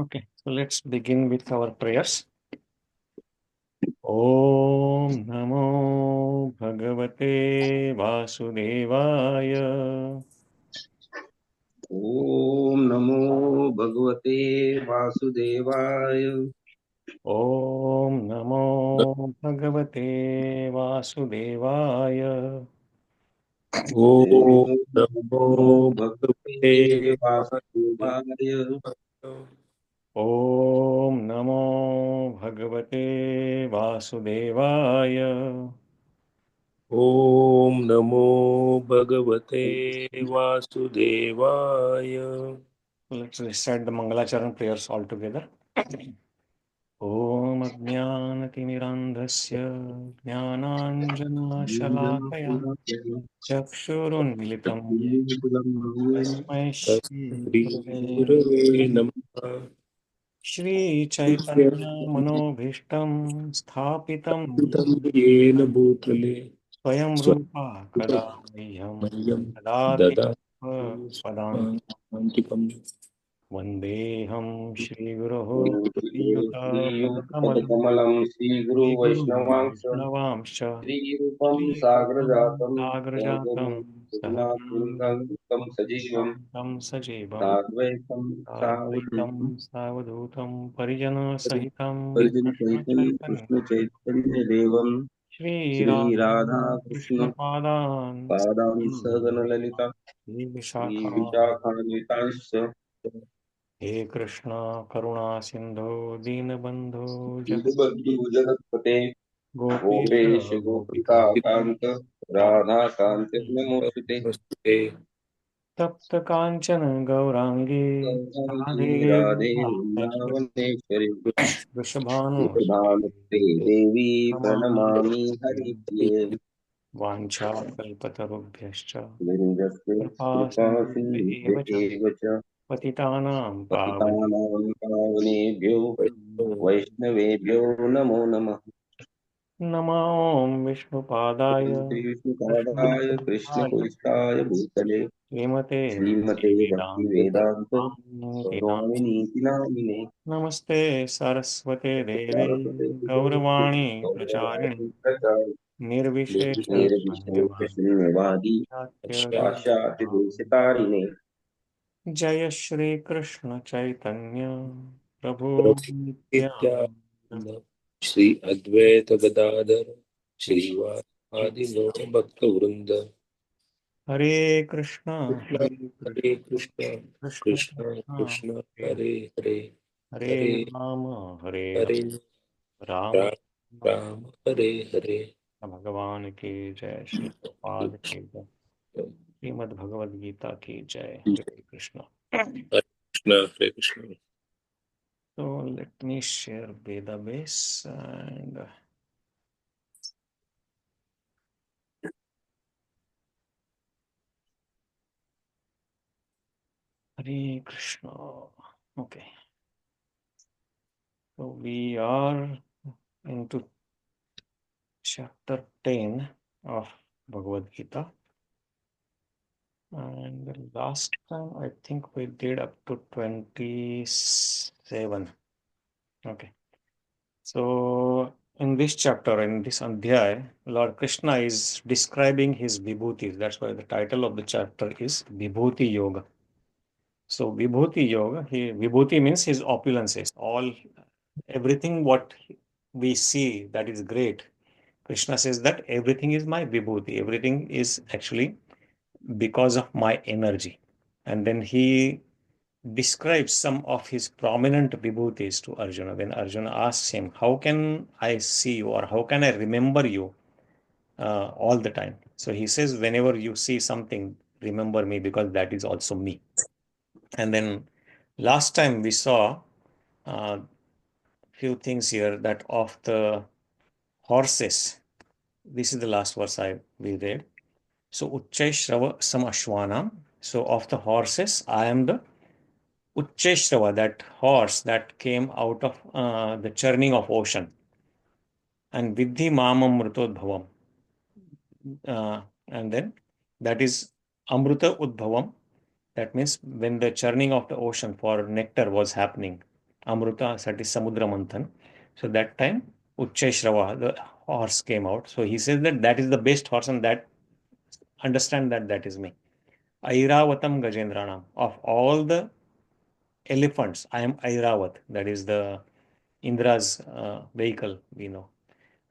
Okay, so let's begin with our prayers. Om Namo Bhagavate Vasudevaya. Om Namo Bhagavate Vasudevaya. Om Namo Bhagavate Vasudevaya. Om Namo Namo Bhagavate Vasudevaya. Om Namo Bhagavate Vasudevaya. Om Namo Bhagavate Vasudevaya. Let's recite the Mangalacharan prayers all together. Om Ajnanatimirandhasya Jnananjana-shalakaya Chakshurunmilitam Tasmai Shri Shri Gurave Namaha. Shri Chaitanya Manobhishtam Sthapitam Yena Bhutale Swayam Rupa Kadayam Swayam Dadati Dada Padanti Antikam Vandeham Shri Guruho Shri Yuta Padakamalam Padakamalam Shri Shri Guru Guru Vaishnavamsa Vaishnavamsha Shri Rupam Shri Rupam Sagrajatam Sagrajatam Sahagam Raghunatham Sajivam Sahatam Sajivam Sadvaitam Savadutam Advaitam Savadhutam Parijana Sahitam Parjan Krishna Chaitanya Chaitanya Krishna Chaitanya Devam Shri Shri Radha Radha Krishna Krishna Padan Padam Sagana Lalita Shri Shri Vishakha Vishakhanvitasya He Krishna Karuna Sindhu Dīnabandhu Dīnabandhu Jagatpate Gopisha Gopesh Gopika Gopika Kanta Radha Kanta Namosute Namaste. Tapta Kanchana Gaurangi Gauri Radhe Radhe Vrindavaneshwari Vrindavaneshwari Vrishabhanu Namaste Devi Pranamami Pranamami Haripriye Vancha Kalpatarubhyascha Vrindaste Kripa Kripa Sindhubhyo Cha Sindhuvya Cha Patitanam Pavane Patitanam Pavanebhyo Vaishnavebhyo Namo Namah Namo Vishnupadaya Shri Vishnupadaya Krishna Krishnapadaaya Prishthaya Bhutale Srimate Srimate Bhakti Bhakti Vedanta Vedanta Swami Swamini Namine Namaste Saraswate Devi Saraswate Gauravani Pracharine Gauravani Prachari Nirvishesha Shunyavari Nirvisheshanyavadi Pashyati Desitarine Jaya Shri Krishna Chaitanya Prabhu Nityananda Shri Advaita Gadadhar Shri Adi Bhakta Vrinda Hare Krishna Krishna Hare Hare Krishna Krishna Krishna Krishna Krishna Krishna Hare Hare Hare Hare Hare Rama Hare Hare Rama Ram Ram Hare Hare भगवान की जय श्री प्रभुपाद की जय श्रीमद् भगवद गीता की जय हरे Krishna Hare Krishna Hare Krishna. So let me share database and Hare Krishna. Okay, so we are into chapter 10 of Bhagavad Gita, and the last time I think we did up to 27. Okay, so in this chapter, in this adhyay, Lord Krishna is describing his vibhutis. That's why the title of the chapter is Vibhuti Yoga. So Vibhuti Yoga, Vibhuti means his opulences, everything what we see that is great. Krishna says that everything is my Vibhuti, everything is actually because of my energy. And then he describes some of his prominent vibhutis to Arjuna. When Arjuna asks him, how can I see you or how can I remember you all the time? So he says, whenever you see something, remember me because that is also me. And then last time we saw a few things here that of the horses, this is the last verse we read. So Uchchaishrava Sam Ashwanam. So of the horses, I am the Uchchaishrava, that horse that came out of the churning of ocean. And Vidhi Mamam Mrutodbhavam. And then that is Amruta Udbhavam. That means when the churning of the ocean for nectar was happening. Amruta, that is Samudra Manthan. So that time Uchchaishrava, the horse, came out. So he says that that is the best horse, and that understand that that is me. Airavatam Gajendranam. Of all the elephants, I am Airavat. That is the Indra's vehicle, we know.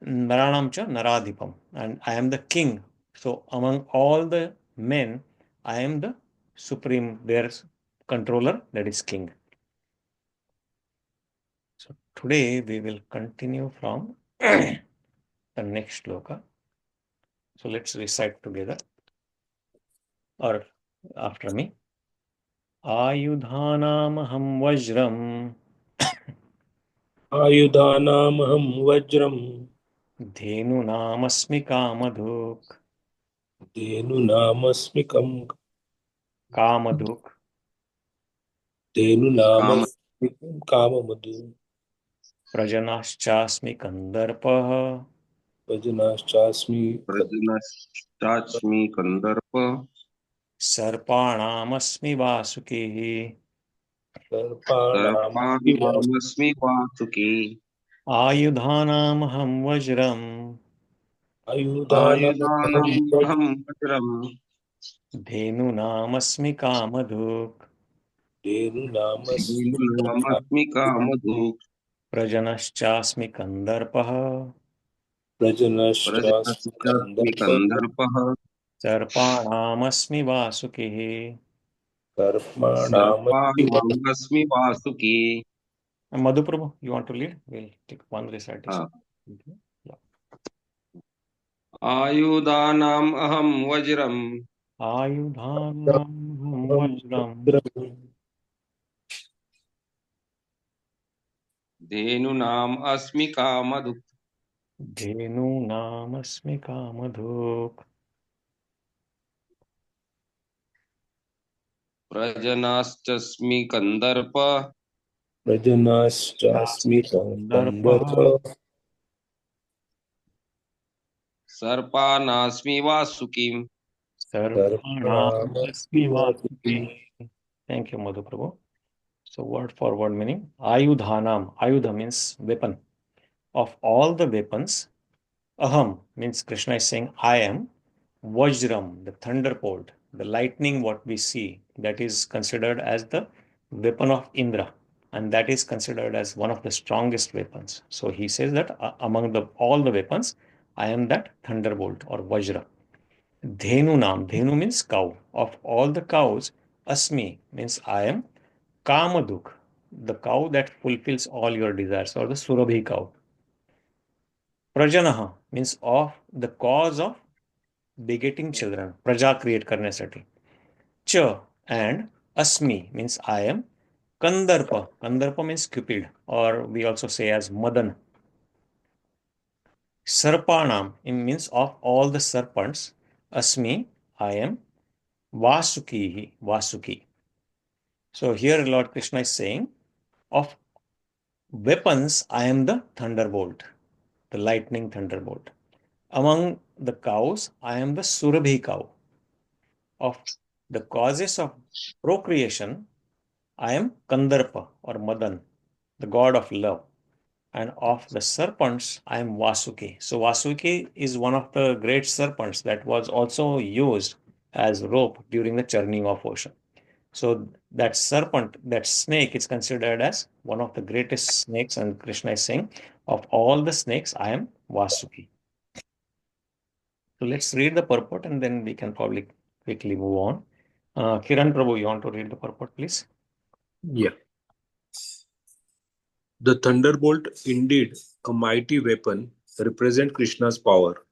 Naranam cha Naradhipam. And I am the king. So among all the men, I am the supreme, their controller, that is king. So today we will continue from the next shloka. So let's recite together or after me. Āyudhānām aham vajraṁ āyudhānām aham vajraṁ dhenūnām asmi kāma-dhuk dhenūnām asmi kāma-dhuk dhenūnām काम asmi kāma-dhuk prajanaś cāsmi kandarpaḥ prajanaś cāsmi प्रजनश्चास्मि कंदर्प sarpāṇām asmi vāsukiḥ sarpāṇām सर्पाणामस्मि Vasuki āyudhānām aham vajraṁ āyudhānām aham आयुधानाम् vajraṁ अहं वज्रम् dhenūnām asmi kāma-dhuk dhenūnām asmi दीनुनामस्मि Kamadhuk prajanaś cāsmi kandarpaḥ prajanaś cāsmi प्रजनश्चास्मि kandarpa कंदर्पः sarpāṇām asmi vāsukiḥ. sarpāṇām asmi सर्पाणामस्मि Vasuki Madhu Prabhu, you want to lead? We'll take one recitation. Yeah. आयुधानाम् अहं वज्रम् Āyudhānām aham vajraṁ vajraṁ धेनूनाम् अस्मि कामधुक् dhenūnām asmi kāma-dhuk प्रजनश्चास्मि Kandarp prajanaś cāsmi kandarpa सर्पाणास्मि Vasuki sarpāṇām asmi vāsuki. vāsukiḥ. Thank you, Madhu Prabhu. So word for word meaning Āyudhānām. Ayudha means weapon. Of all the weapons, aham means Krishna is saying I am. Vajraṁ, the thunderbolt, the lightning, what we see, that is considered as the weapon of Indra, and that is considered as one of the strongest weapons. So he says that among all the weapons, I am that thunderbolt or Vajra. Dhenūnām, Dhenu means cow. Of all the cows, asmi means I am. Kāma-dhuk, the cow that fulfills all your desires, or the surabhi cow. Prajanaha means of the cause of begetting children, praja create करण्यासाठी. Cha and asmi means I am. Kandarpa, Kandarpa means Cupid, or we also say as Madan. Sarpāṇām means of all the serpents. Asmi, I am. Vāsukiḥ, Vāsuki. So here Lord Krishna is saying, of weapons, I am the thunderbolt, the lightning thunderbolt. Among the cows, I am the surabhi cow. Of the causes of procreation, I am Kandarpa or Madan, the god of love. And of the serpents, I am Vāsuki. So Vāsuki is one of the great serpents that was also used as rope during the churning of ocean. So that serpent, that snake is considered as one of the greatest snakes, and Krishna is saying, of all the snakes, I am Vāsuki. So let's read the purport and then we can probably quickly move on. Kiran Prabhu, you want to read the purport, please? Yeah. The thunderbolt, indeed a mighty weapon, represent Krishna's power.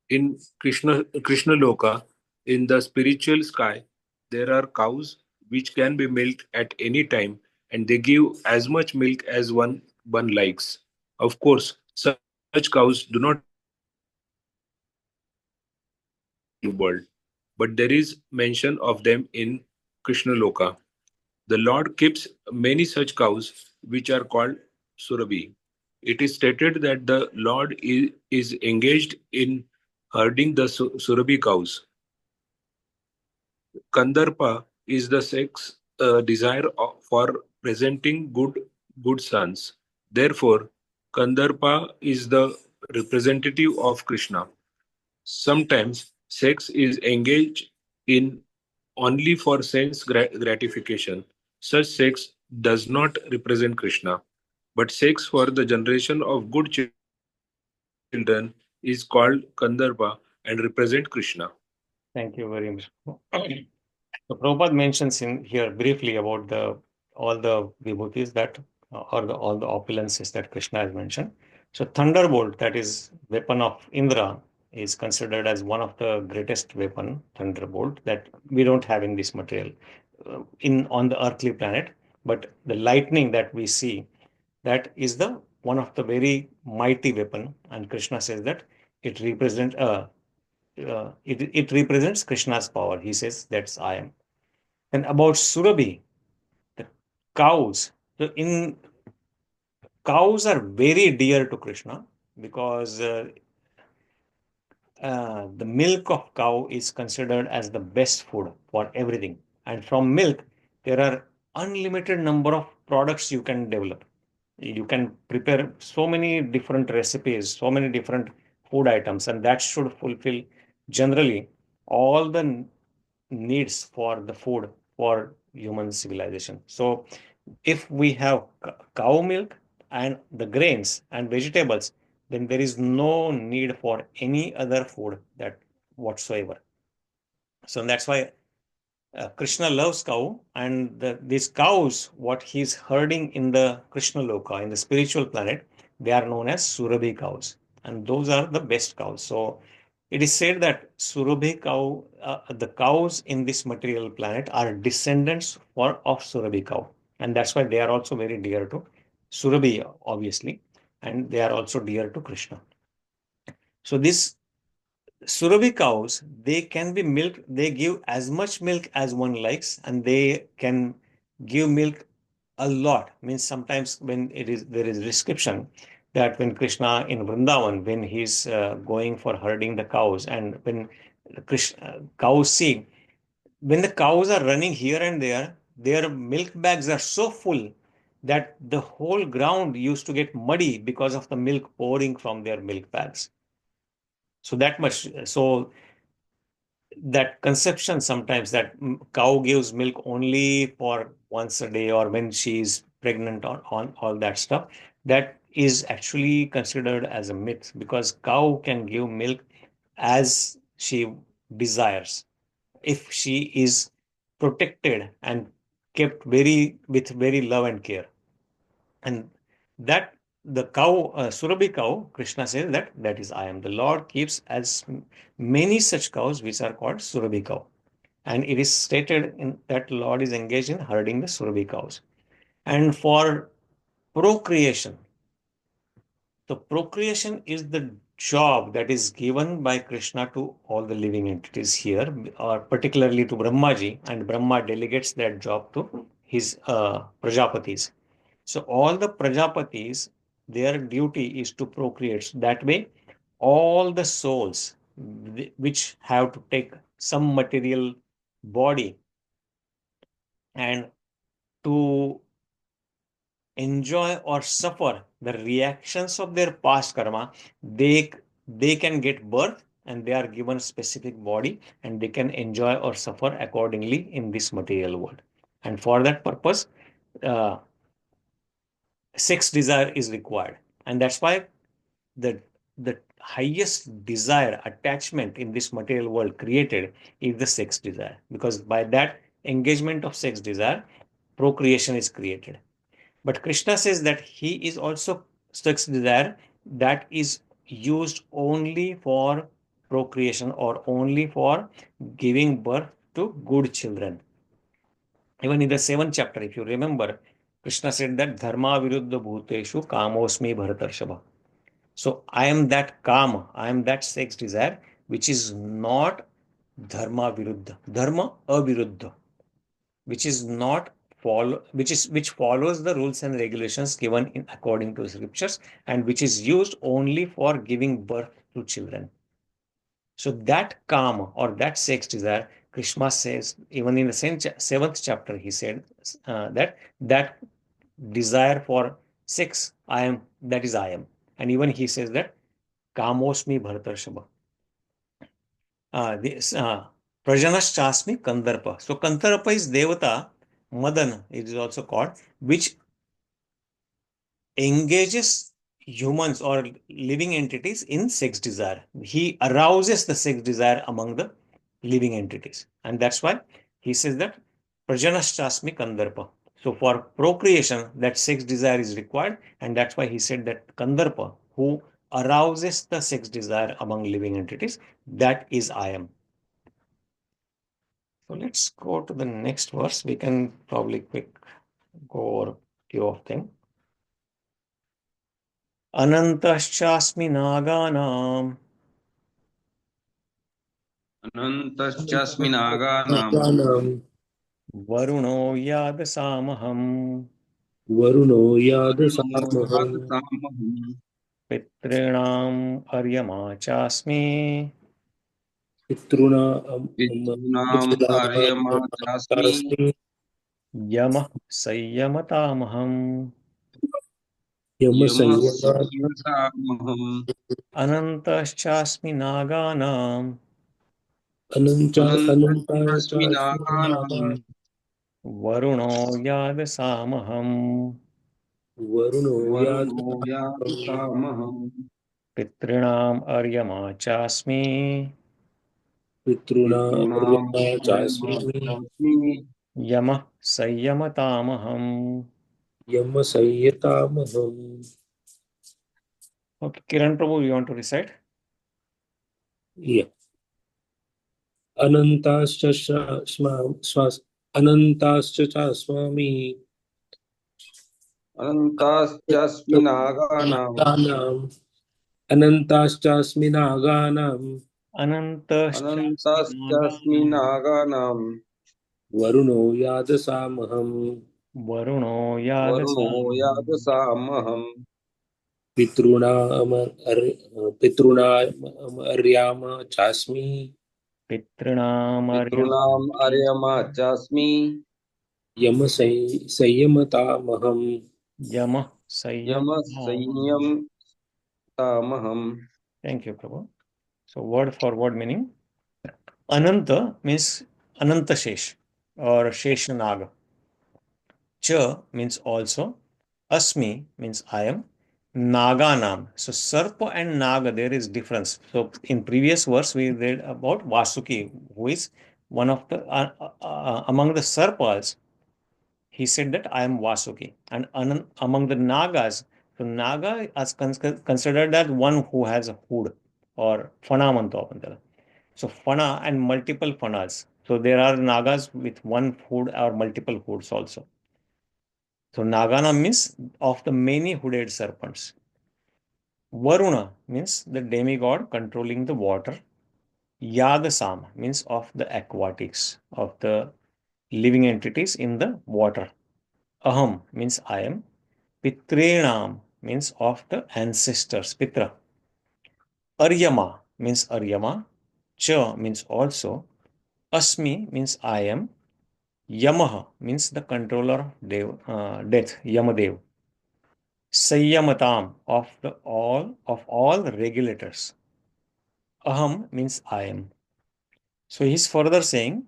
In Krishna Loka, in the spiritual sky, there are cows which can be milked at any time, and they give as much milk as one likes. Of course, such cows do not in the world, but there is mention of them in Krishna Loka. The Lord keeps many such cows which are called surabhi. It is stated that the Lord is engaged in herding the surabhi cows. Kandarpa is the sex desire for presenting good sons. Therefore, Kandarpa is the representative of Krishna. Sometimes sex is engaged in only for sense gratification. Such sex does not represent Krishna, but sex for the generation of good children is called Kandarpa and represent Krishna. Thank you very much. So Prabhupada mentions in here briefly about all the vibhutis that or all the opulences that Krishna has mentioned. So thunderbolt, that is weapon of Indra, is considered as one of the greatest weapon, thunderbolt, that we don't have in this material in on the earthly planet. But the lightning that we see, that is the one of the very mighty weapon, and Krishna says that it it represents Krishna's power. He says that's I am. And about surabhi, the cows. So in cows are very dear to Krishna because the milk of cow is considered as the best food for everything. And from milk, there are unlimited number of products you can develop. You can prepare so many different recipes, so many different food items, and that should fulfill generally all the needs for the food for human civilization. So if we have cow milk and the grains and vegetables, then there is no need for any other food that whatsoever. So that's why Krishna loves cow, and these cows, what he's herding in the Krishna Loka, in the spiritual planet, they are known as surabhi cows, and those are the best cows. So it is said that surabhi cow, the cows in this material planet are descendants of surabhi cow, and that's why they are also very dear to surabhi, obviously, and they are also dear to Krishna. So this surabhi cows, they can be milked, they give as much milk as one likes, and they can give milk a lot. Means sometimes when there is restriction that when Krishna in Vrindavan, when he's going for herding the cows, and when cows see, when the cows are running here and there, their milk bags are so full that the whole ground used to get muddy because of the milk pouring from their milk bags. So that much. So that conception sometimes that cow gives milk only for once a day or when she's pregnant on all that stuff, that is actually considered as a myth because cow can give milk as she desires if she is protected and kept with very love and care. And that the cow, Surabhi cow, Krishna says that is I am. The Lord keeps as many such cows which are called Surabhi cow. And it is stated in that Lord is engaged in herding the Surabhi cows. And for procreation, so procreation is the job that is given by Krishna to all the living entities here, or particularly to Brahmaji, and Brahma delegates that job to his Prajapatis. So all the Prajapatis, their duty is to procreate. That way, all the souls which have to take some material body and to enjoy or suffer the reactions of their past karma, they can get birth and they are given a specific body and they can enjoy or suffer accordingly in this material world. And for that purpose, uh, sex desire is required. And that's why the the highest desire attachment in this material world created is the sex desire, because by that engagement of sex desire, procreation is created. But Krishna says that he is also sex desire that is used only for procreation or only for giving birth to good children. Even in the 7th chapter, if you remember, Krishna said that dharma viruddha bhuteshu kamosmi bharatarshava. So I am that kama, I am that sex desire which is not dharma viruddha, dharma aviruddha, which is not which follows the rules and regulations given in according to the scriptures and which is used only for giving birth to children. So that kama or that sex desire, Krishna says, even in the seventh chapter, he said that desire for sex, I am, that is I am. And even he says that kamosmi bhartarshaba. This prajanaś cāsmi kandarpa. So kandarpa is devata, Madan it is also called, which engages humans or living entities in sex desire. He arouses the sex desire among the living entities. And that's why he says that prajanaś cāsmi kandarpa. So for procreation, that sex desire is required. And that's why he said that Kandarpa, who arouses the sex desire among living entities, that is I am. So let's go to the next verse. We can probably go over a few of them. anantaś asmi nāgānāṁ अनन्तश्चास्मि नागानां varuṇo yādasām aham Varuṇo वरुणो yādasām यादसामहम् pitṛṇām Aryamā cāsmi pitṛṇām पितॄणाम् Aryama चास्मि cāsmi yamaḥ saṁyamatām aham यमः yamasayyamatām संयतामहम् anantaś asmi nāgānāṁ अनन्तास्मि anantaś नागानां varuṇo yādasām aham Varuṇo वरुणो yādasām यादसामहम् pitṛṇām Aryamā cāsmi pitṛṇām पितॄणाम् cāsmi Aryama चास्मि yamaḥ saṁyamatām aham. yamasayyatāmaham. Okay, Kiran Prabhu, you want to recite? Yeah. Anantascha anantascha cāsmi अनन्ताश्चास्मि नागानां nāgānāṁ anantaschaस्mi nāgānāṁ anantaś अनन्ताश्चास्मि नागानां varuṇo yādasāmaham varuṇo वरुणो yādasām यादसामहम् pitṛṇām Aryamā cāsmi pitṛṇām पितॄणाम् Aryama चास्मि yamasayyamatāmaham. yamaḥ यमः saṁyamatām. संयतामहम् Thank you, Prabhu. So word for word meaning. Ananta means Anantashesh or Sheshanag. Cha means also. Asmi means I am. Nāgānāṁ. So Sarpa and Naga, there is difference. So in previous verse we read about Vāsuki, who is one of the among the Sarpas. He said that I am Vāsuki. And among the Nagas, so Naga is considered as one who has a hood or phana. So phana and multiple phanas. So there are Nagas with one hood or multiple hoods also. So Nāgānāṁ means of the many hooded serpents. Varuṇa means the demigod controlling the water. Yādasām means of the aquatics, of the living entities in the water. Aham means I am. Pitṛṇām means of the ancestors, Pitra. Aryamā means Aryamā. Cha means also. Asmi means I am. yamaḥ means the controller of death, Yamadev. Saṁyamatām of all regulators. Aham means I am. So he's further saying,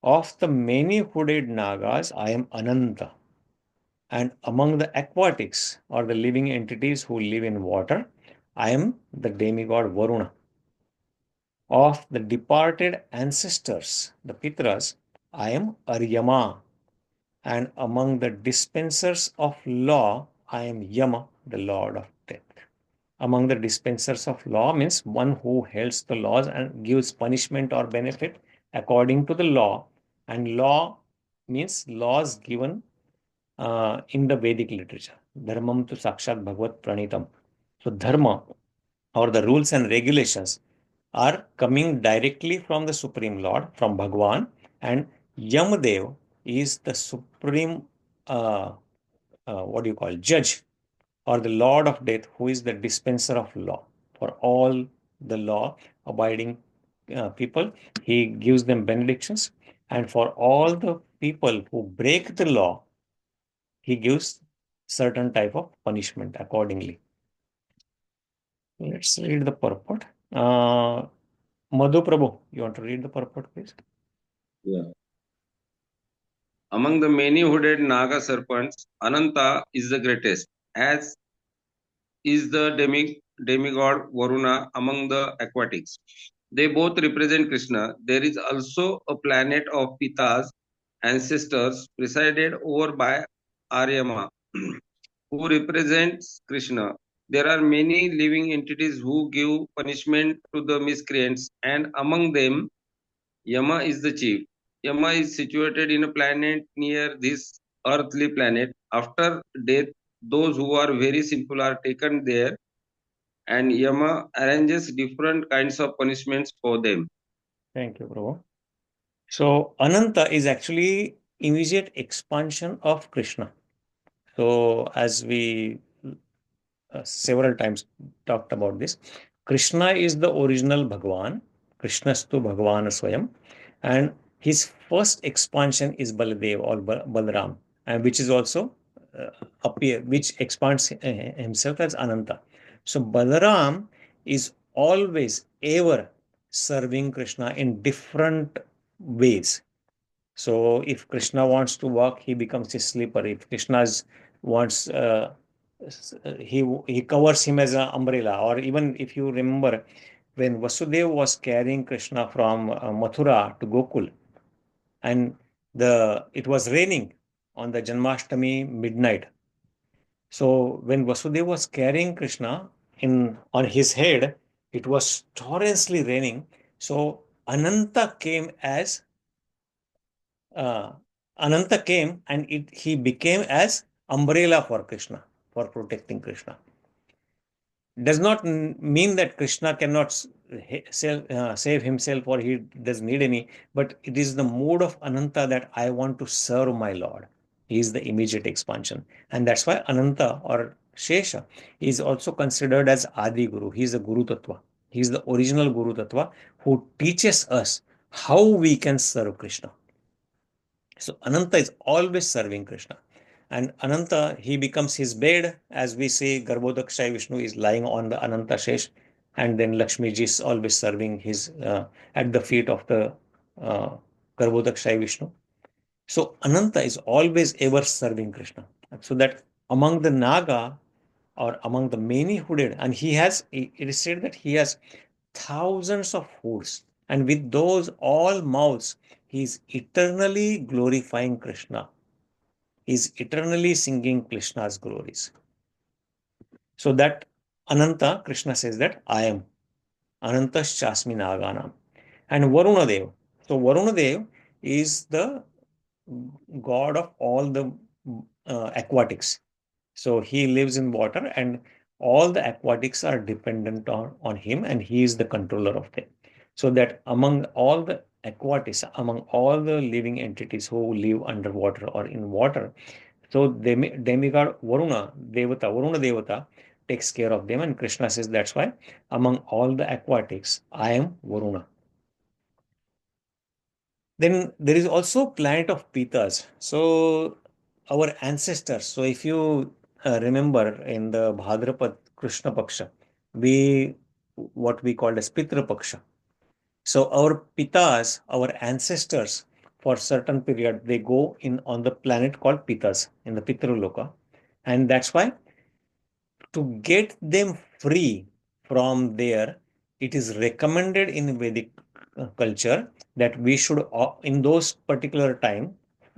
of the many hooded Nagas, I am Ananta. And among the aquatics or the living entities who live in water, I am the demigod Varuṇa. Of the departed ancestors, the Pitras, I am Aryamā. And among the dispensers of law, I am Yama, the Lord of Death. Among the dispensers of law means one who holds the laws and gives punishment or benefit according to the law. And law means laws given in the Vedic literature. Dharmam tu sakshat bhagavat pranitam. So dharma or the rules and regulations are coming directly from the Supreme Lord, from Bhagwan, and Yamadev is the supreme, judge or the Lord of Death, who is the dispenser of law for all the law abiding people, he gives them benedictions. And for all the people who break the law, he gives certain type of punishment accordingly. Let's read the purport. Madhu Prabhu, you want to read the purport, please? Yeah. Among the many hooded Naga serpents, Ananta is the greatest, as is the demigod Varuṇa among the aquatics. They both represent Krishna. There is also a planet of Pita's ancestors presided over by Aryamā, who represents Krishna. There are many living entities who give punishment to the miscreants, and among them, Yama is the chief. Yama is situated in a planet near this earthly planet. After death, those who are very simple are taken there, and Yama arranges different kinds of punishments for them. Thank you, Prabhu. So Ananta is actually immediate expansion of Krishna. So as we several times talked about this, Krishna is the original Bhagavan, Krishnastu Bhagavan Swayam, and his first expansion is Baladev or Balaram, and which is also which expands himself as Ananta. So Balaram is always ever serving Krishna in different ways. So if Krishna wants to walk, he becomes his slipper. If Krishna wants, he covers him as an umbrella. Or even if you remember, when Vasudeva was carrying Krishna from Mathura to Gokul, and it was raining on the Janmashtami midnight. So when Vasudeva was carrying Krishna on his head, it was torrentially raining. So Ananta came as Ananta came, and he became as umbrella for Krishna, for protecting Krishna. Does not mean that Krishna cannot save himself or he doesn't need any, but it is the mood of Ananta that I want to serve my Lord. He is the immediate expansion. And that's why Ananta or Shesha is also considered as Adi Guru. He is the Guru Tattva. He is the original Guru Tattva who teaches us how we can serve Krishna. So Ananta is always serving Krishna. And Ananta, he becomes his bed. As we say, Garbhodakshaya Vishnu is lying on the Ananta Shesh, and then Lakshmi ji is always serving his at the feet of the Garbhodakshaya Vishnu. So Ananta is always ever serving Krishna. So that among the Naga, or among the many hooded, and it is said that he has thousands of hoods, and with those all mouths, he is eternally glorifying Krishna. He is eternally singing Krishna's glories. So that Ananta, Krishna says that I am. anantaś cāsmi nāgānāṁ. And Varuṇa Dev. So Varuṇa Dev is the god of all the aquatics. So he lives in water, and all the aquatics are dependent on him, and he is the controller of them. So that among all the aquatics, among all the living entities who live underwater or in water, so demigod Varuṇa Devata takes care of them, and Krishna says that's why among all the aquatics, I am Varuṇa. Then there is also planet of Pitas. So our ancestors. So if you remember in the Bhadrapad Krishna Paksha, what we called as Pitra Paksha. So our Pitas, our ancestors, for certain period, they go on the planet called Pitas in the Pitraloka. And that's why to get them free from there, it is recommended in Vedic culture that we should, in those particular time,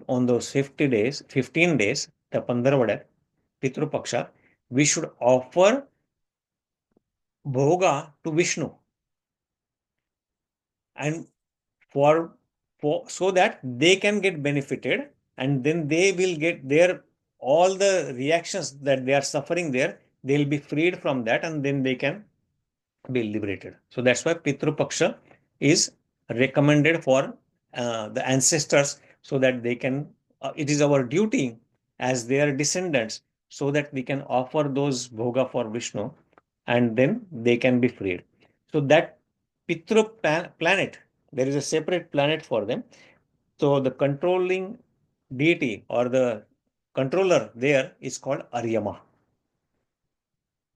on those 15 days, the Pandarvada, Pitru Paksha, we should offer bhoga to Vishnu. And so that they can get benefited, and then they will get all the reactions that they are suffering there, they'll be freed from that, and then they can be liberated. So that's why Pitru Paksha is recommended for the ancestors, so that they can, it is our duty as their descendants, so that we can offer those bhoga for Vishnu, and then they can be freed. So that planet. There is a separate planet for them. So the controlling deity or the controller there is called Aryamā.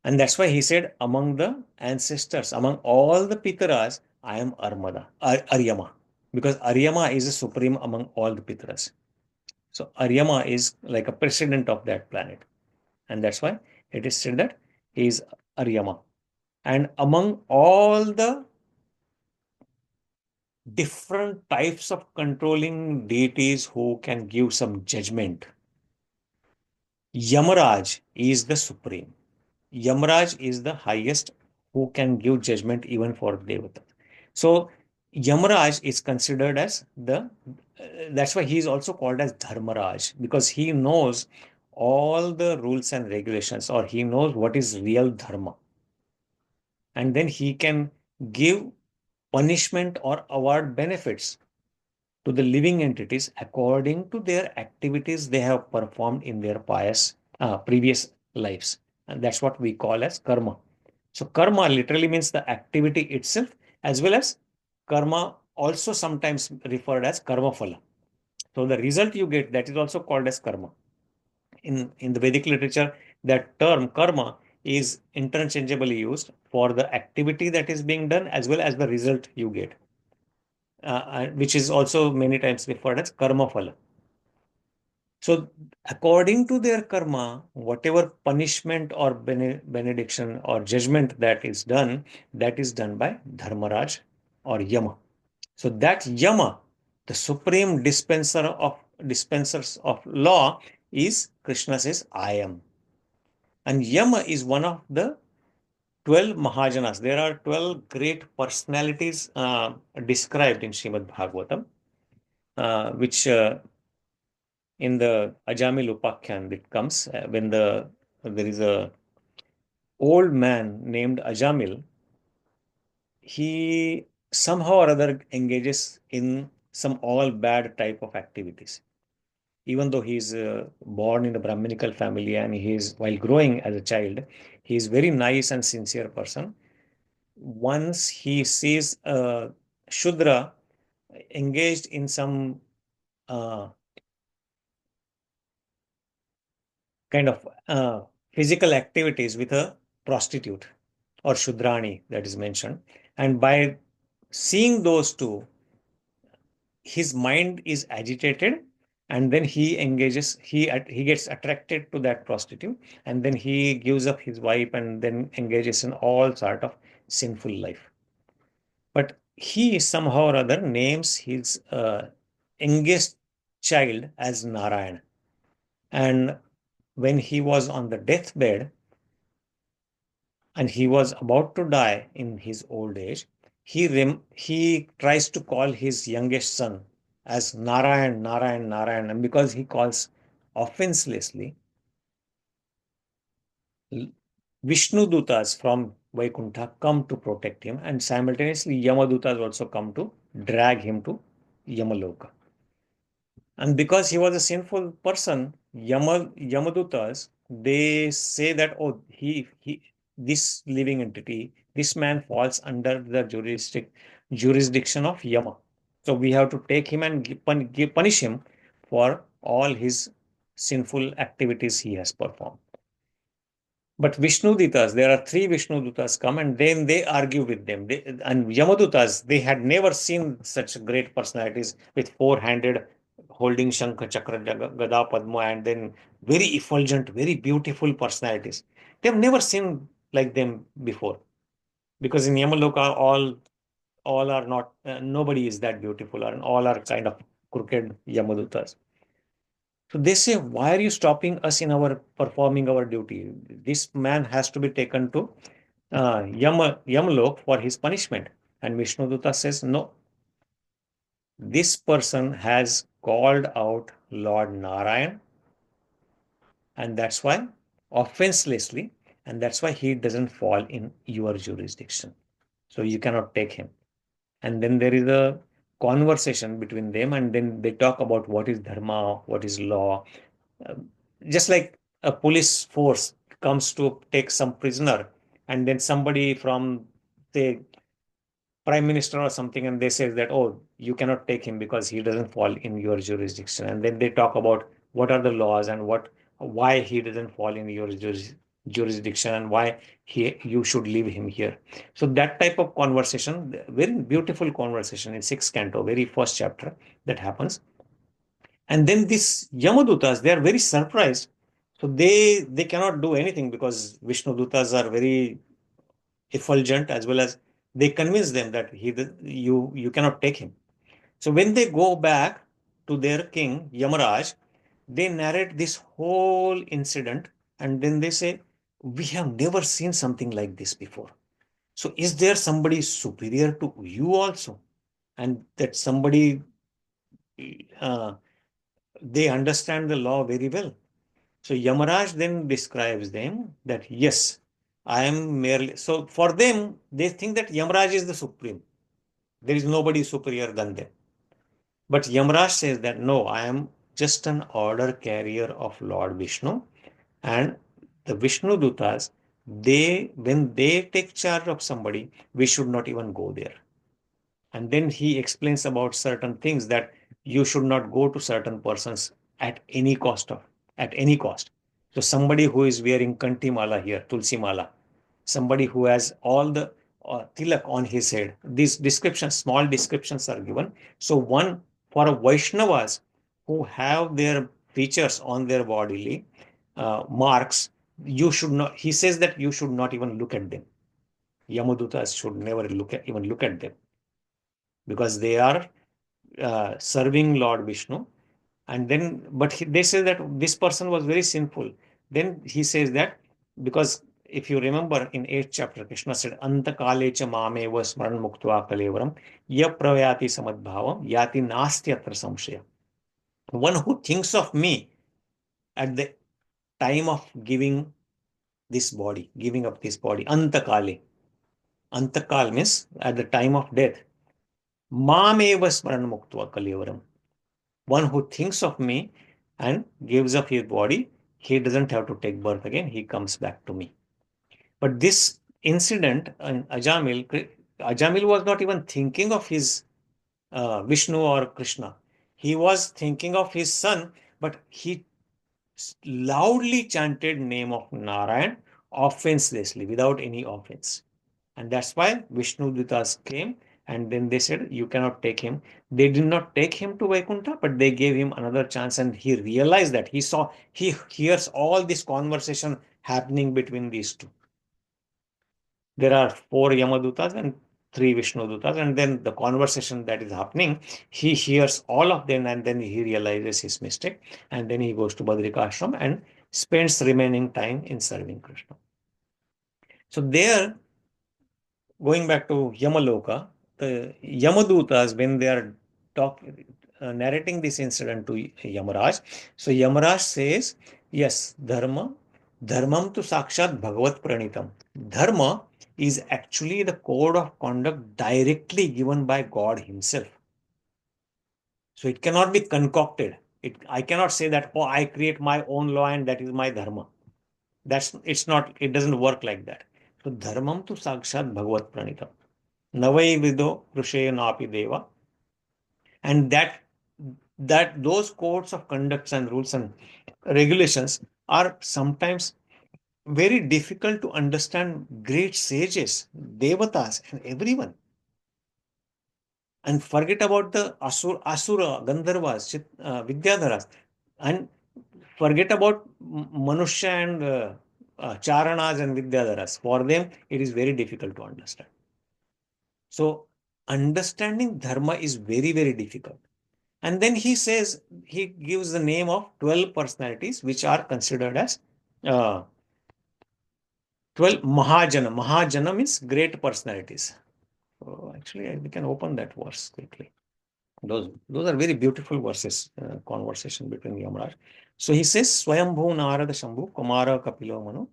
And that's why he said, among the ancestors, among all the Pitaras, I am Aryamā. Because Aryamā is the supreme among all the Pitaras. So Aryamā is like a president of that planet. And that's why it is said that he is Aryamā. And among all the different types of controlling deities who can give some judgment, Yamaraj is the supreme. Yamaraj is the highest who can give judgment even for Devata. So Yamaraj is considered as that's why he is also called as Dharmaraj, because he knows all the rules and regulations, or he knows what is real dharma. And then he can give punishment or award benefits to the living entities according to their activities they have performed in their previous lives. And that's what we call as karma. So karma literally means the activity itself, as well as karma also sometimes referred as karma phala. So the result you get, that is also called as karma. In the Vedic literature, that term karma is interchangeably used for the activity that is being done as well as the result you get, which is also many times referred as karma phala. So according to their karma, whatever punishment or benediction or judgment that is done by Dharmaraj or Yama. So that Yama, the supreme dispensers of law, is Krishna says, I am. And Yama is one of the 12 Mahajanas. There are 12 great personalities described in Srimad Bhagavatam, which in the Ajamil Upakhyan it comes when there is a old man named Ajamil. He somehow or other engages in some all bad type of activities. Even though he is born in a Brahminical family, and while growing as a child, he is very nice and sincere person. Once he sees a Shudra engaged in some kind of physical activities with a prostitute or Shudrani that is mentioned. And by seeing those two, his mind is agitated, and then he gets attracted to that prostitute, and then he gives up his wife and then engages in all sort of sinful life. But he somehow or other names his youngest child as Narayan. And when he was on the deathbed and he was about to die in his old age, he tries to call his youngest son as Narayan, Narayan, Narayan. And because he calls offenselessly, Vishnu Dutas from Vaikuntha come to protect him, and simultaneously Yamadutas also come to drag him to Yamaloka. And because he was a sinful person, Yamadutas, they say that, oh, this living entity, this man falls under the jurisdiction of Yama. So we have to take him and punish him for all his sinful activities he has performed. But Vishnudutas, there are 3 Vishnudutas come, and then they argue with them. And Yamadutas, they had never seen such great personalities with 4-handed holding Shankha, Chakra, Gada, Padma, and then very effulgent, very beautiful personalities. They have never seen like them before. Because in Yamaloka, all are not, nobody is that beautiful, and all are kind of crooked Yamadutas. So they say, why are you stopping us in our performing our duty? This man has to be taken to Yamalok for his punishment. And Vishnuduta says, no. This person has called out Lord Narayan, and that's why, offenselessly, and that's why he doesn't fall in your jurisdiction. So you cannot take him. And then there is a conversation between them, and then they talk about what is dharma, what is law. Just like a police force comes to take some prisoner, and then somebody from the prime minister or something, and they say that, oh, you cannot take him because he doesn't fall in your jurisdiction. And then they talk about what are the laws and why he doesn't fall in your jurisdiction and why you should leave him here. So that type of conversation, very beautiful conversation in sixth canto, very first chapter, that happens. And then these Yamadutas, they are very surprised. So they cannot do anything because Vishnu Dutas are very effulgent, as well as they convince them that you cannot take him. So when they go back to their king Yamaraj, they narrate this whole incident, and then they say, we have never seen something like this before. So is there somebody superior to you also? And that somebody, they understand the law very well. So Yamaraj then describes them that, yes, I am merely, so for them, they think that Yamaraj is the supreme. There is nobody superior than them. But Yamaraj says that, no, I am just an order carrier of Lord Vishnu. And the Vishnu Dutas, when they take charge of somebody, we should not even go there. And then he explains about certain things, that you should not go to certain persons at any cost. So somebody who is wearing kanti mala here, tulsi mala, somebody who has all the tilak on his head, these descriptions, small descriptions are given. So one, for a Vaishnavas who have their features on their bodily marks, you should not, he says that you should not even look at them. Yamadutas should never even look at them, because they are serving Lord Vishnu. And then, but they say that this person was very sinful. Then he says that, because if you remember in 8th chapter, Krishna said, Anta kalecha mameva smaran muktva kalevram ya pravayati samadbhavam yati nasti atra samshaya. One who thinks of me at the time of giving this body, giving up this body, anta kale. Anta kal means at the time of death. Mameva smaran muktva kalevram. One who thinks of me and gives up his body, he doesn't have to take birth again, he comes back to me. But this incident in Ajamil was not even thinking of his Vishnu or Krishna. He was thinking of his son, but he loudly chanted name of Narayan offenselessly, without any offense. And that's why Vishnu Dutas came, and then they said, you cannot take him. They did not take him to Vaikuntha, but they gave him another chance, and he realized that he hears all this conversation happening between these two. There are 4 Yamadutas and 3 Vishnu Dutas, and then the conversation that is happening, he hears all of them, and then he realizes his mistake, and then he goes to Badrika Ashram and spends remaining time in serving Krishna. So there, going back to Yamaloka, the Yamadutas, when they are narrating this incident to Yamaraj, so Yamaraj says, yes, dharmam tu sakshat bhagavat pranitam. Dharma is actually the code of conduct directly given by God himself. So it cannot be concocted. I cannot say that, oh, I create my own law and that is my dharma. It doesn't work like that. So dharmam tu sakshat bhagavat pranitam. Navai vido krushenapi deva. And that those codes of conducts and rules and regulations are sometimes very difficult to understand great sages, devatas, and everyone. And forget about the asura, gandharvas, vidyadharas, and forget about manushya and charanas and vidyadharas. For them, it is very difficult to understand. So understanding dharma is very, very difficult. And then he says, he gives the name of 12 personalities, which are considered as 12 mahajana. Mahajana means great personalities. So actually, we can open that verse quickly. Those are very beautiful verses, conversation between Yamaraj. So he says, Swayambhu Narada Shambhu Kumara Kapilo Manu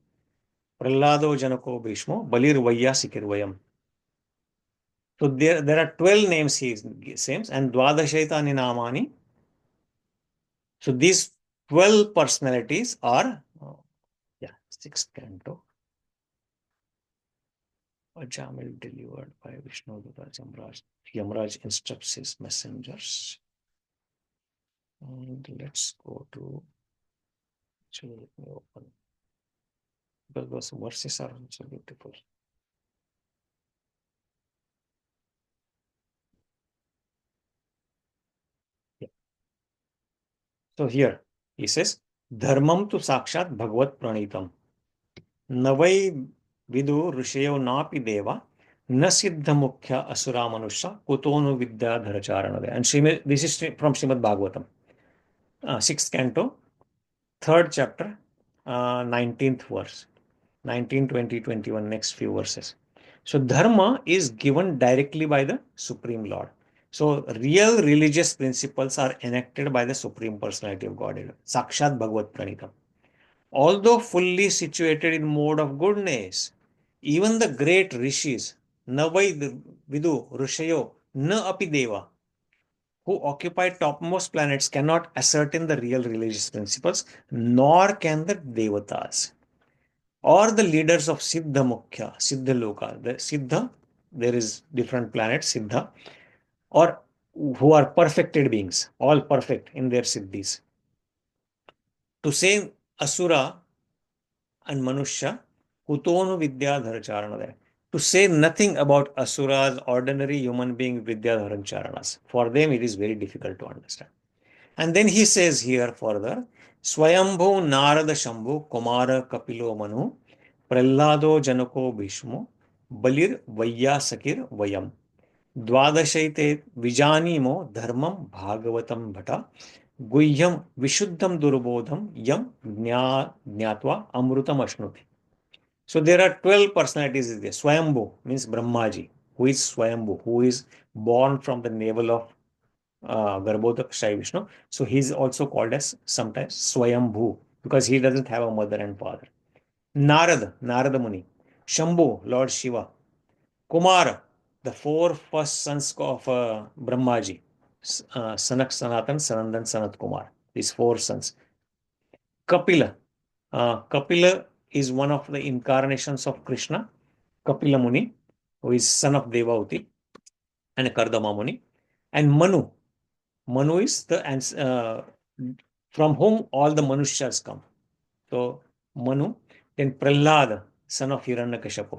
Prahlado Janako Bhishmo Balir Vayyasikir Vayam. So there are 12 names he says, and Dvadashaitani Namani. So these 12 personalities are, 6th canto. A camel delivered by Vishnu Dutta Yamaraj. Yamaraj instructs his messengers. And let's go to, actually, let me open, because those verses are also beautiful. Yeah. So here he says, Dharmam tu sakshat bhagavad pranitam. Navai vidu rishyo napi deva. Na siddha mukhya asura manusha kutonu vidya dharacharana. And this is from Srimad Bhagavatam, 6th canto, 3rd chapter, 19th verse, 19, 20, 21, next few verses. So dharma is given directly by the Supreme Lord. So real religious principles are enacted by the Supreme Personality of Godhead, Sakshat Bhagavad Pranitam. Although fully situated in mode of goodness, even the great rishis, Navai Vidu Rishayo Na Api Deva, who occupy topmost planets, cannot ascertain the real religious principles, nor can the devatas or the leaders of Siddha Mukhya, Siddha Loka. The Siddha, there is different planets, Siddha, or who are perfected beings, all perfect in their Siddhis. To say Asura and Manushya, Kutonu Vidya Dharacharana. To say nothing about Asuras, ordinary human being Vidya Dharacharanas. For them, it is very difficult to understand. And then he says here further, Swayambhu Narada Shambhu Kumara Kapilo Manu Prahlado Janako Bhishmo Balir Vayyasakir Vayam Dvadashaite Vijanimo Dharmam Bhagavatam Bhata Guhyam Vishuddham Durbodham Yam Jnatva Amrutam Ashnuti. So there are 12 personalities there. Swayambhu means Brahmaji. Who is Swayambhu? Who is born from the navel of Garbhodak Shai Vishnu. So he is also called as sometimes Swayambhu because he doesn't have a mother and father. Narada Muni. Shambhu, Lord Shiva. Kumara, the four first sons of Brahmaji. Sanak Sanatan, Sanandan, Sanat Kumar. These four sons. Kapila. Kapila is one of the incarnations of Krishna. Kapila Muni, who is son of Devauti and Kardama Muni. And Manu. Manu is the from whom all the Manushas come. So Manu, then Prahlada, son of Hiranyakashipu,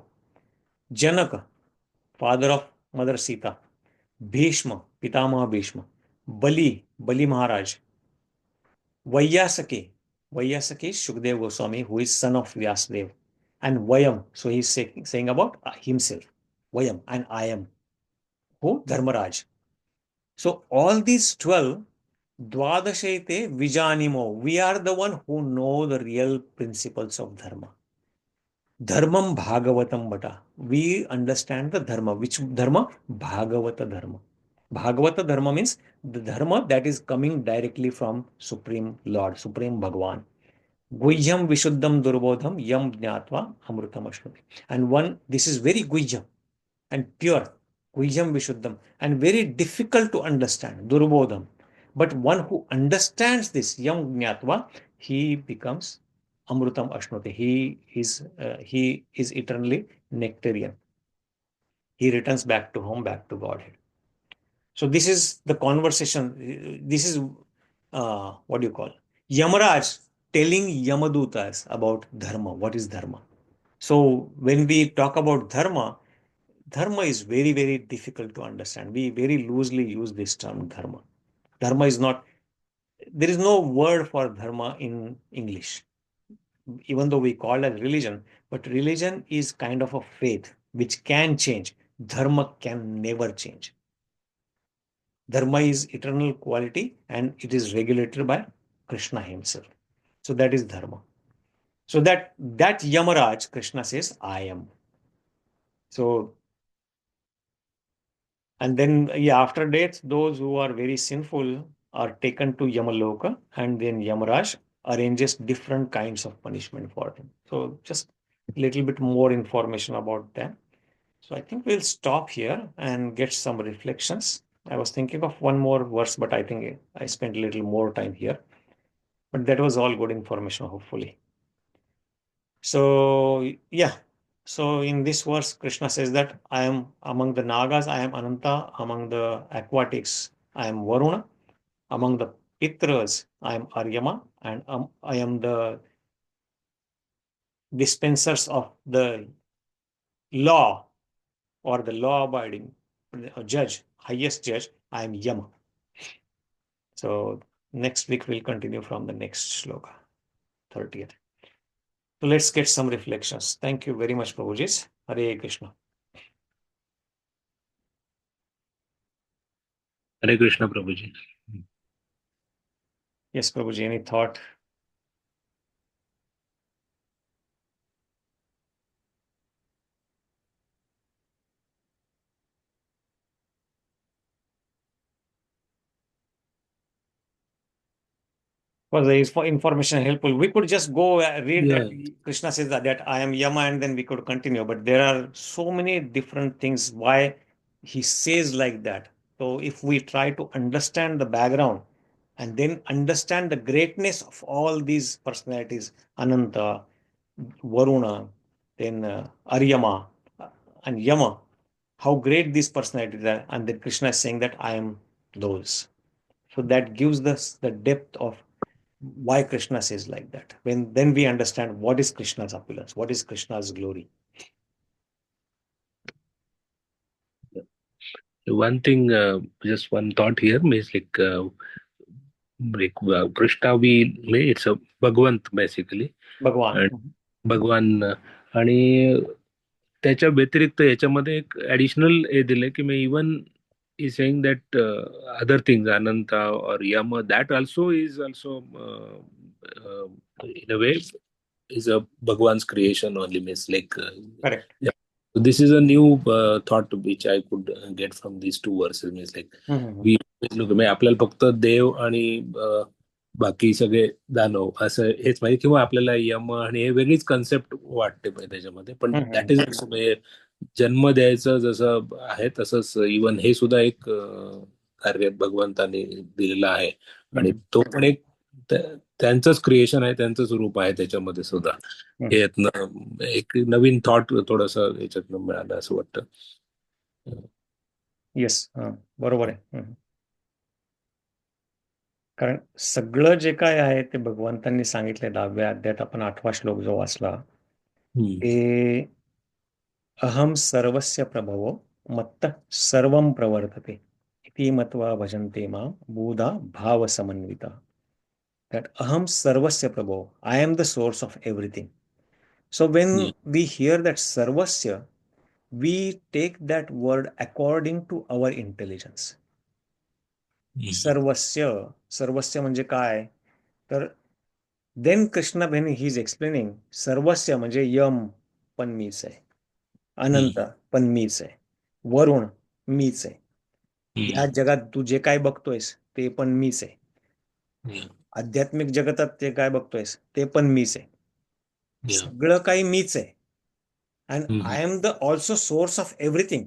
Janaka, father of Mother Sita, Bhishma, Pitamaha Bhishma, Bali Maharaj, Vayyasaki is Shukdev Goswami, who is son of Vyasadev, and Vayam. So he's saying about himself, Vayam, and I am, who? Dharmaraj. So all these 12, Dvadashaite Vijanimo, we are the one who know the real principles of Dharma. Dharmam Bhagavatam Bhata. We understand the Dharma. Which Dharma? Bhagavata Dharma. Bhagavata Dharma means the Dharma that is coming directly from Supreme Lord, Supreme Bhagavan. Guhyam Vishuddham Durbodham Yam Jnatva Amrutam Ashnuti. And this is very Guhyam and pure. Guhyam Vishuddham. And very difficult to understand. Durbodham. But one who understands this, Yam Jnatva, he becomes Amrutam Ashnuti. He is eternally nectarian. He returns back to home, back to Godhead. So this is the conversation. This is what do you call? Yamaraj telling Yamadutas about Dharma. What is Dharma? So when we talk about Dharma is very, very difficult to understand. We very loosely use this term Dharma. Dharma is not, there is no word for Dharma in English, even though we call it religion, but religion is kind of a faith which can change. Dharma can never change. Dharma is eternal quality and it is regulated by Krishna himself. So that is Dharma. So that Yamaraj, Krishna says, I am. So, and then after death, those who are very sinful are taken to Yamaloka, and then Yamaraj arranges different kinds of punishment for them. So just a little bit more information about them. So I think we'll stop here and get some reflections. I was thinking of one more verse, but I think I spent a little more time here. But that was all good information, hopefully. So So in this verse, Krishna says that I am among the Nagas, I am Ananta, among the aquatics, I am Varuṇa, among the Pitras, I am Aryamā, and I am the dispensers of the law or the law abiding judge, highest judge, I am Yama. So next week we'll continue from the next shloka, 30th. So let's get some reflections. Thank you very much, Prabhuji. Hare Krishna. Hare Krishna, Prabhuji. Yes, Prabhuji, any thought? Was the information helpful? We could just go read that Krishna says that I am Yama, and then we could continue. But there are so many different things why he says like that. So if we try to understand the background and then understand the greatness of all these personalities, Ananta, Varuṇa, then Aryamā, and Yama, how great these personalities are, and then Krishna is saying that I am those. So that gives us the depth of why Krishna says like that. Then we understand what is Krishna's opulence, what is Krishna's glory. One thing, just one thought here means Krishna it's a Bhagwant basically. Bhagwan. भगवान आणि त्याच्या व्यतिरिक्त याच्यामध्ये एक additional हे दिले की me even is saying that other things, Ananta or Yama, that also is also in a way is a Bhagwan's creation only, means Correct. Yeah. So this is a new thought which I could get from these two verses, means we look, आपल्याला फक्त देव आणि बाकी सगळे दानव असं हेच माहिती, किंवा आपल्याला यम आणि हे वेगळीच कन्सेप्ट वाटते त्याच्यामध्ये, पण दॅट इज ऑल्सो जन्म द्यायचं जसं आहे तसंच इवन हे सुद्धा एक कार्य भगवंताने दिलेलं आहे, आणि तो पण एक त्यांचंच क्रिएशन आहे, त्यांचंच रूप आहे त्याच्यामध्ये सुद्धा. हे एक नवीन थॉट थोडस याच्यातनं मिळालं असं वाटतं. येस, बरोबर आहे. कारण सगळं जे काय आहे ते भगवंतांनी सांगितलंय 10व्या अध्यायात. आपण 8वा श्लोक जो वाचला ते अहम सर्वस्य प्रभवो मत्तः सर्वं प्रवर्तते इति मत्वा भजन्ते मां बुधा भाव समन्विता. That aham sarvasya prabho, I am the source of everything. So when we hear that sarvasya, we take that word according to our intelligence. सर्वस्य म्हणजे काय, तर then Krishna when he is explaining सर्वस्य म्हणजे यम पण मीच आहे, अनंत पण मीच आहे, वरुण मीच आहे, या जगात तू जे काय बघतोयस ते पण मीच आहे, आध्यात्मिक जगतात ते काय बघतोयस ते पण मीच आहे, सगळं काही मीच आहे, and I am the also source of everything.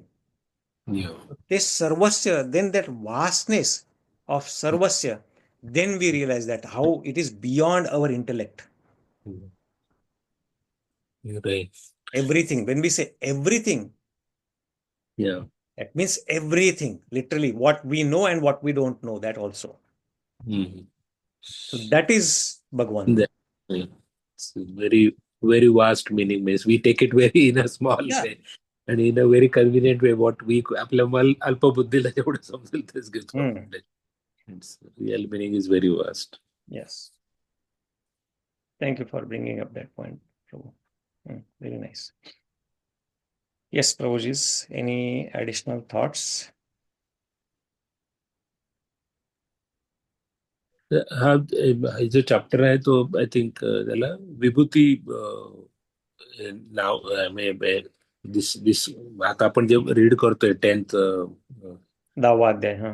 ते सर्वस्य, then that vastness of sarvasya, then we realize that how it is beyond our intellect. Right. Everything, when we say everything, that means everything, literally what we know and what we don't know, that also. So that is Bhagwan. It's very, very vast meaning, means we take it very in a small way and in a very convenient way, what we आपल्या अल्प बुद्धीला जेवढं समजेल तेच घेतो. Its real meaning is very vast. Yes. Thank you for bringing up that point, Prabhu. Very nice. Yes, Prabhuji's, any additional thoughts? हा जो chapter आहे तो आय थिंक त्याला विभूती नाव, दिस आता आपण जे रीड करतोय 10th 10वा अध्याय.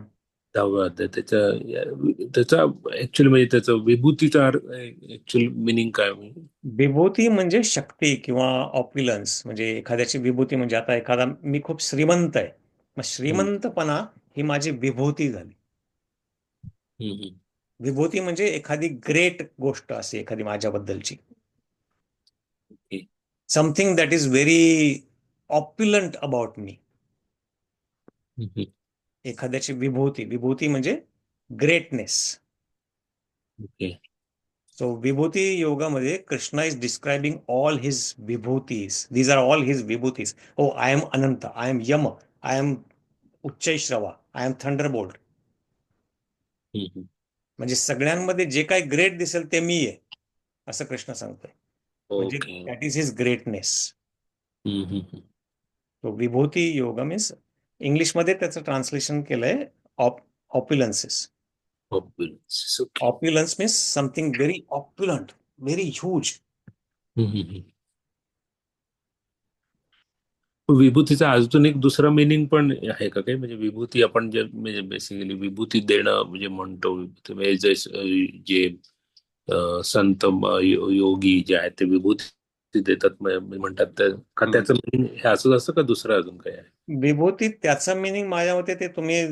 10वा अध्याय, त्याचा ऍक्च्युअली म्हणजे त्याचं विभूतीचा ऍक्च्युअल मिनिंग काय? विभूती म्हणजे शक्ती किंवा ऑप्युलन्स, म्हणजे एखाद्याची विभूती म्हणजे आता एखादा मी खूप श्रीमंत आहे, मग श्रीमंतपणा ही माझी विभूती झाली. विभूती म्हणजे एखादी ग्रेट गोष्ट असे एखादी माझ्याबद्दलची. Something that is very opulent about me. एखाद्याची विभूती, विभूती म्हणजे ग्रेटनेस. ओके. सो विभूती योगामध्ये Krishna is describing all his विभूतीज. दीज आर ऑल हिज विभूतीज. O I am Anant, I am Yama, I am Uchchaihshrava, I am thunderbolt. म्हणजे सगळ्यांमध्ये जे काही ग्रेट दिसेल ते मी आहे असं कृष्ण सांगतोय. म्हणजे okay. That is his greatness. तो विभूती योग मीन्स इंग्लिशमध्ये त्याचं ट्रान्सलेशन केलंय opulences. Opulence means something very opulent, very huge. विभूतीचा अजून एक दुसरा मिनिंग पण आहे का काही? म्हणजे विभूती आपण जे म्हणजे बेसिकली विभूती देणं म्हणजे म्हणतो, म्हणजे जे संत योगी जे आहेत ते विभूती देतात म्हणतात, का त्याचं मिनिंग हे असंच असतं का दुसरं अजून काय आहे? विभूती त्याचं मिनिंग माझ्या मते ते तुम्ही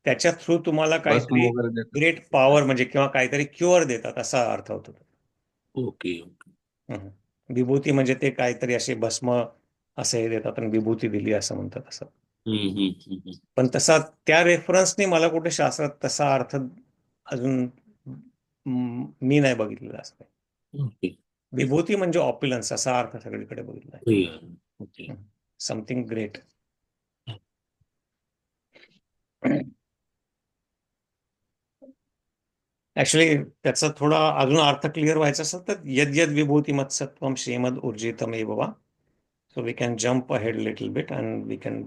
त्याच्या थ्रू तुम्हाला काहीतरी वगैरे देतात. ग्रेट पॉवर म्हणजे किंवा काहीतरी क्युअर देतात असा अर्थ होतो. ओके. विभूती म्हणजे ते काहीतरी असे भस्म असे देतात आणि विभूती दिली असं म्हणतात असं. पण तसा त्या रेफरन्सने मला कुठे शास्त्रात तसा अर्थ अजून मी नाही बघितलेला असं. ओके. विभूती म्हणजे ऑप्युलन्स असा अर्थ सगळीकडे बघितला आहे. Something great. ऍक्च्युली त्याचा थोडा अजून अर्थ क्लिअर व्हायचा असेल तर यद यद विभूती मत्सत्वम श्रीमद ऊर्जितमेव वा. So we can jump ahead a little bit and we can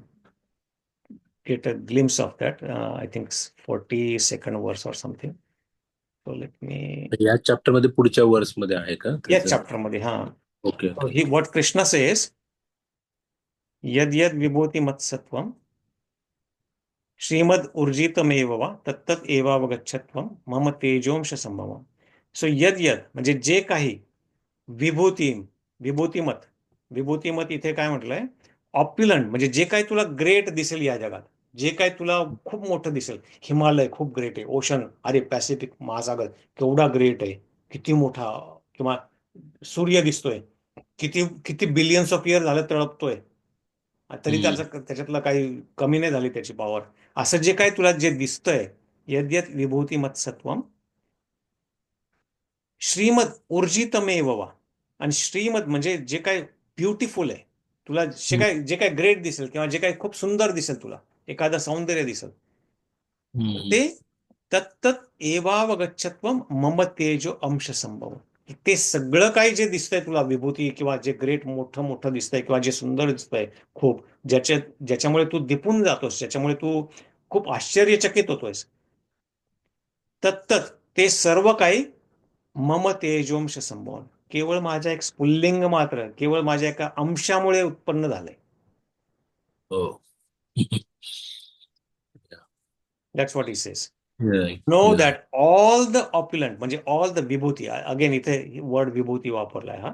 get a glimpse of that. I think 42nd verse or something. So let me. या चॅप्टर मध्ये पुढच्या वर्स मध्ये आहे का? या चॅप्टर मध्ये हा. Okay. He what Krishna says यद यद विभूती मत्सत्वम श्रीमद ऊर्जितमेव वा तत्तत् एवावगच्छत्वम मम तेजोंश संभवम. सो यद यद म्हणजे जे काही विभूतिमत. विभूतिमत इथे काय म्हटलंय? ऑप्युलंट म्हणजे जे काही तुला ग्रेट दिसेल या जगात, जे काही तुला खूप मोठं दिसेल. हिमालय खूप ग्रेट आहे, ओशन, अरे पॅसिफिक महासागर केवढा ग्रेट आहे, किती मोठा. किंवा सूर्य दिसतोय, किती किती बिलियन्स ऑफ इयर झालं तळपतोय, तरी त्याच्यातलं काही कमी नाही झाली त्याची पॉवर. असं जे काही तुला जे दिसतंय, यद्यत विभूती मत्सत्वम श्रीमद ऊर्जितमेव वा. आणि श्रीमद म्हणजे जे काही ब्युटिफुल आहे तुला, जे काही ग्रेट दिसेल किंवा जे काही खूप सुंदर दिसेल तुला, एखादं सौंदर्य दिसेल, ते तत्तत् एवावगच्छत्वम मम तेजो अंश संभव. ते सगळं काही जे दिसतंय तुला विभूती किंवा जे ग्रेट मोठं मोठं दिसतंय किंवा जे सुंदर दिसतंय खूप, ज्याच्यामुळे तू दिपून जातोस, ज्याच्यामुळे तू खूप आश्चर्यचकित होतोयस, तत्तत् ते सर्व काही मम तेजोंश संभवन केवळ माझ्या एक स्फुल्लिंग मात्र, केवळ माझ्या एका अंशामुळे उत्पन्न झालंय. That's what he says. No that all the opulent म्हणजे ऑल द विभूती, अगेन इथे वर्ड विभूती वापरलाय हा.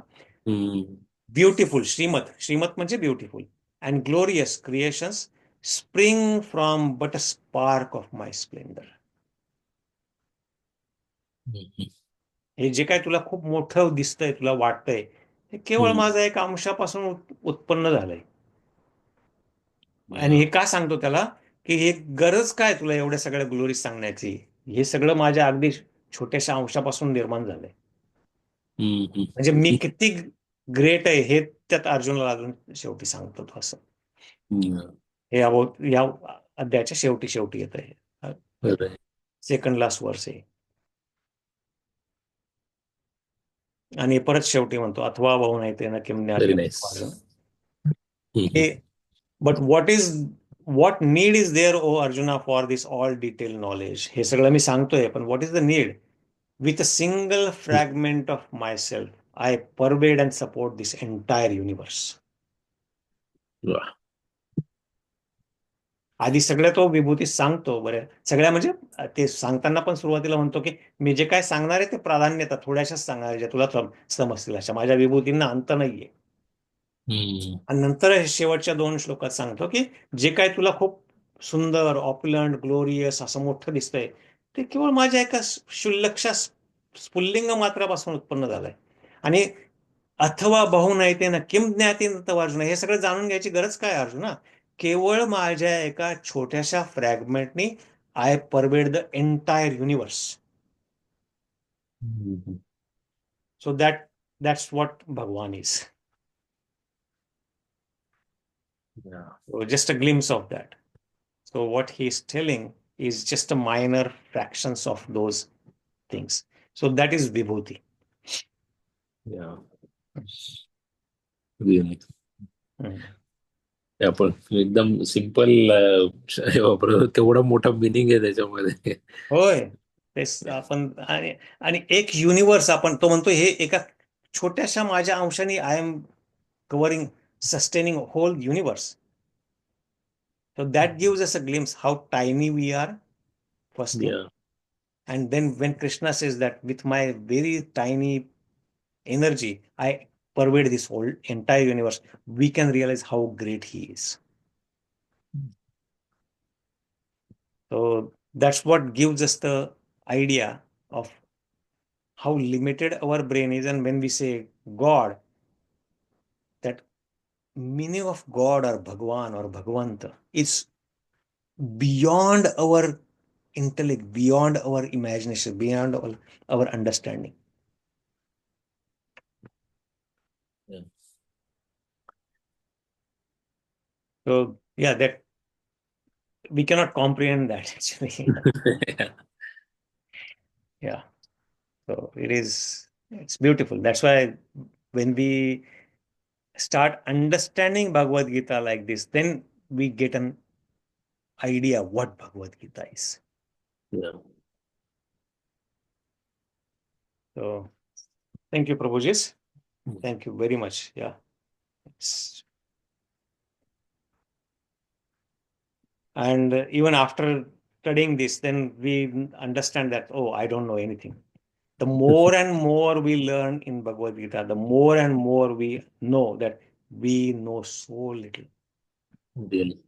ब्युटिफुल श्रीमत म्हणजे beautiful and glorious creations spring from but a spark of my splendour. हे जे काय तुला खूप मोठं दिसतंय, तुला वाटतंय, हे केवळ माझ्या एका अंशापासून उत्पन्न झालंय. आणि हे का सांगतो त्याला, की हे गरज काय तुला एवढ्या सगळ्या ग्लोरी सांगण्याची, हे सगळं माझ्या अगदी छोट्याशा अंशापासून निर्माण झालंय. म्हणजे मी किती ग्रेट आहे हे त्यात अर्जुनाला अजून शेवटी सांगतो तो असं. हे या अध्यायाच्या शेवटी येत आहे. सेकंड लास्ट वर्स आहे. आणि परत शेवटी म्हणतो अथवा भाऊ नाही ते ना किम but what need is there O Arjuna for this all detail knowledge. हे सगळं मी सांगतोय, पण what is the need? With a single fragment of my self I pervade and support this entire universe. आधी सगळ्या तो विभूती सांगतो. बरं, सगळ्या म्हणजे ते सांगताना पण सुरुवातीला म्हणतो की मी जे काय सांगणार आहे ते प्राधान्यता थोड्याशाच सांगणार आहे, ज्या तुला समजतील अशा. माझ्या विभूतींना अंत नाहीये. आणि नंतर शेवटच्या 2 श्लोकात सांगतो की जे काय तुला खूप सुंदर, ऑप्युलंट, ग्लोरियस असं मोठं दिसतंय, ते केवळ माझ्या एका क्षुल्लकशा स्फुल्लिंग मात्रापासून उत्पन्न झालंय. आणि अथवा बहुनैतेन किम ज्ञातेन तव अर्जुन, हे सगळं जाणून घ्यायची गरज काय अर्जुना? केवळ माझ्या एका छोट्याशा फ्रॅगमेंटनी I pervade the entire universe. So that's what Bhagwan is. Yeah. So just a glimpse of that. So what he is telling is just a minor fractions of those things. So that is Vibhuti. Yeah. Really. आपण एकदम simple तेवढा मोठा meaning आहे त्याच्यामध्ये. होय, तेच आपण आणि एक युनिवर्स आपण तो म्हणतो हे एका छोट्याशा माझ्या अंशाने I am covering sustaining whole universe. So that gives us a glimpse how tiny we are, first thing. Yeah. And then when Krishna says that with my very tiny energy, I pervade this whole entire universe, we can realize how great he is. So that's what gives us the idea of how limited our brain is. And when we say God, that meaning of God or Bhagwan or Bhagavanta is beyond our intellect, beyond our imagination, beyond our understanding. Yeah. So yeah, that we cannot comprehend that actually. Yeah. So it's beautiful. That's why when we start understanding Bhagavad Gita like this, then we get an idea what Bhagavad Gita is. Yeah. So thank you, Prabhujis. Thank you very much. Yeah. And even after studying this, then we understand that, oh, I don't know anything. The more and more we learn in Bhagavad Gita, the more and more we know that we know so little. Really.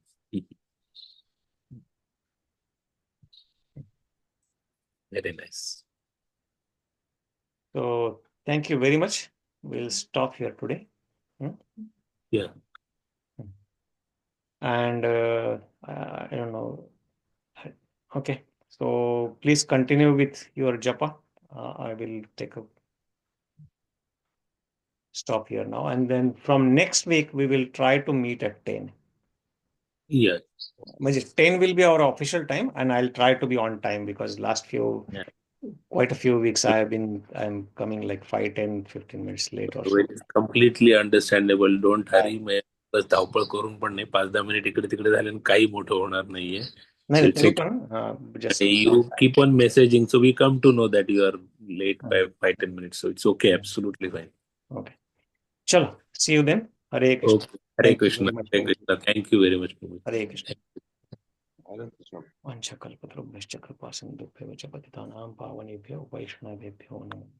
Very nice. So thank you very much. We'll stop here today. Yeah. And I don't know. Okay. So please continue with your japa. I will take a stop here now. And then from next week, we will try to meet at 10. Yeah. 10 will be our official time, and I'll try to be on time because quite a few weeks I'm coming like 5, 10, 15 minutes late or so. It's completely understandable. Don't hurry. बस धावपळ करून पण नाही 5-10 minute इकडे तिकडे झाले काही मोठं होणार नाहीये. नाही, So you keep on messaging, so we come to know that you are late by 5-10 minutes. So it's okay, absolutely fine. Okay. Chalo, see you then. Hare Krishna. Okay. Hare Krishna. Hare Krishna. Thank you very much. Hare Krishna. Vanchakalpatarubhyascha kripasindubhyo च पतितानां पावनेभ्यो वैष्णवेभ्यो नमः.